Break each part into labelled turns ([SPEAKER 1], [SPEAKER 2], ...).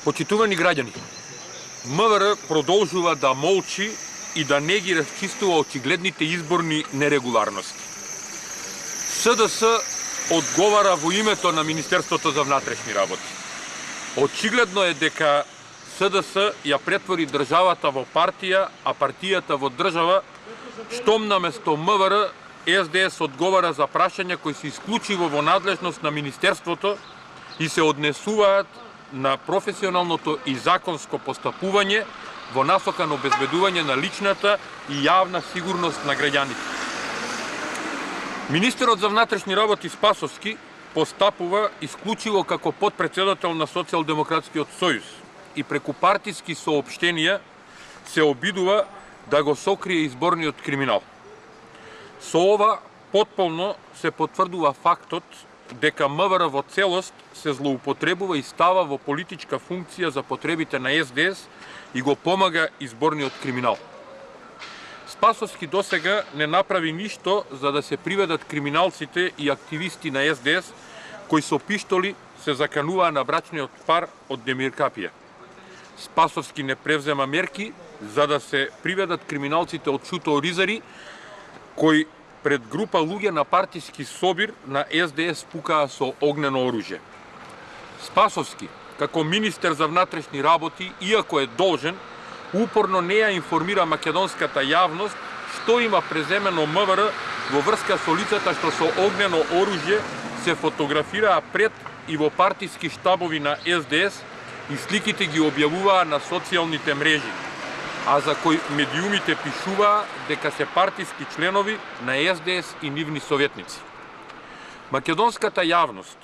[SPEAKER 1] Почитувани граѓани, МВР продолжува да молчи и да не ги расчистува очигледните изборни нерегуларности. СДС одговара во името на Министерството за внатрешни работи. Очигледно е дека СДС ја претвори државата во партија, а партијата во држава, штом наместо МВР СДС одговара за прашања кои се исклучиво во надлежност на Министерството и се однесуваат на професионалното и законско постапување во насока на обезбедување на личната и јавна сигурност на граѓаните. Министерот за внатрешни работи Спасовски постапува исклучиво како потпредседател на Социјалдемократскиот сојуз и преку партиски соопштенија се обидува да го сокрие изборниот криминал. Со ова потполно се потврдува фактот дека МВР во целост се злоупотребува и става во политичка функција за потребите на СДС и го помага изборниот криминал. Спасовски досега не направи ништо за да се приведат криминалците и активисти на СДС кои со пиштоли се закануваа на брачниот пар од Демир Капија. Спасовски не превзема мерки за да се приведат криминалците од Шуто Оризари кои пред група луѓе на партиски собир на СДС пукаа со огнено оружје. Спасовски, како министер за внатрешни работи, иако е должен, упорно не ја информира македонската јавност што има преземено МВР во врска со лицата што со огнено оружје се фотографираа пред и во партиски штабови на СДС и сликите ги објавуваа на социјалните мрежи, а за кои медиумите пишуваа дека се партиски членови на СДС и нивни советници. Македонската јавност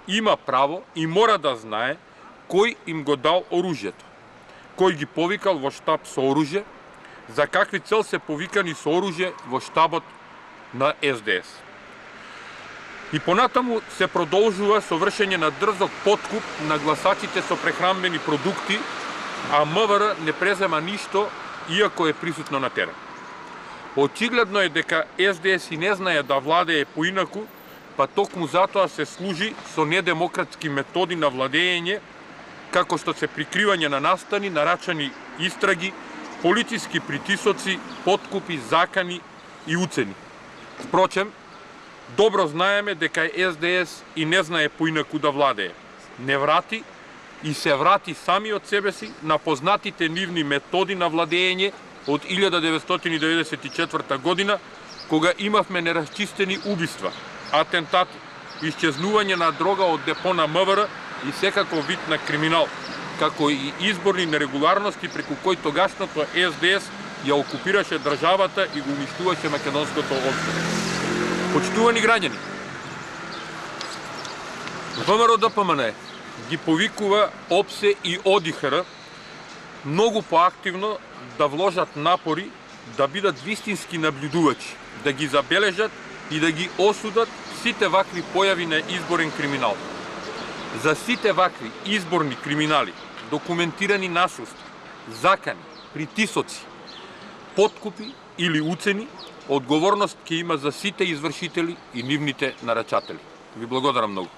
[SPEAKER 1] има право и мора да знае кој им го дал оружјето, кој ги повикал во штаб со оружје, за какви цел се повикани со оружје во штабот на СДС. И понатаму се продолжува со вршење на дрзок подкуп на гласачите со прехранбени продукти, а МВР не презема ништо, иако е присутно на терен. Очигледно е дека СДС и не знае да владее поинаку, па токму затоа се служи со недемократски методи на владење, како што се прикривање на настани, нарачани истраги, политички притисоци, подкупи, закани и уцени. Впрочем, добро знаеме дека СДС и не знае поинаку да владее. Не врати и се врати сами од себе си на познатите нивни методи на владење од 1994 година, кога имавме нерасчистени убиства, атентати, исчезнување на дрога од депо на МВР и секаков вид на криминал, како и изборни нерегуларности преку кои тогашното СДС ја окупираше државата и го уништуваше македонското општество. Почитувани граѓани, ВМРО-ДПМНЕ ги повикува ОПСЕ и ОДИХР многу поактивно да вложат напори да бидат вистински наблюдувачи, да ги забележат и да ги осудат сите вакви појави на изборен криминал. За сите вакви изборни криминали, документирани насилства, закани, притисоци, подкупи или уцени, одговорност ќе има за сите извршители и нивните нарачатели. Ви благодарам многу.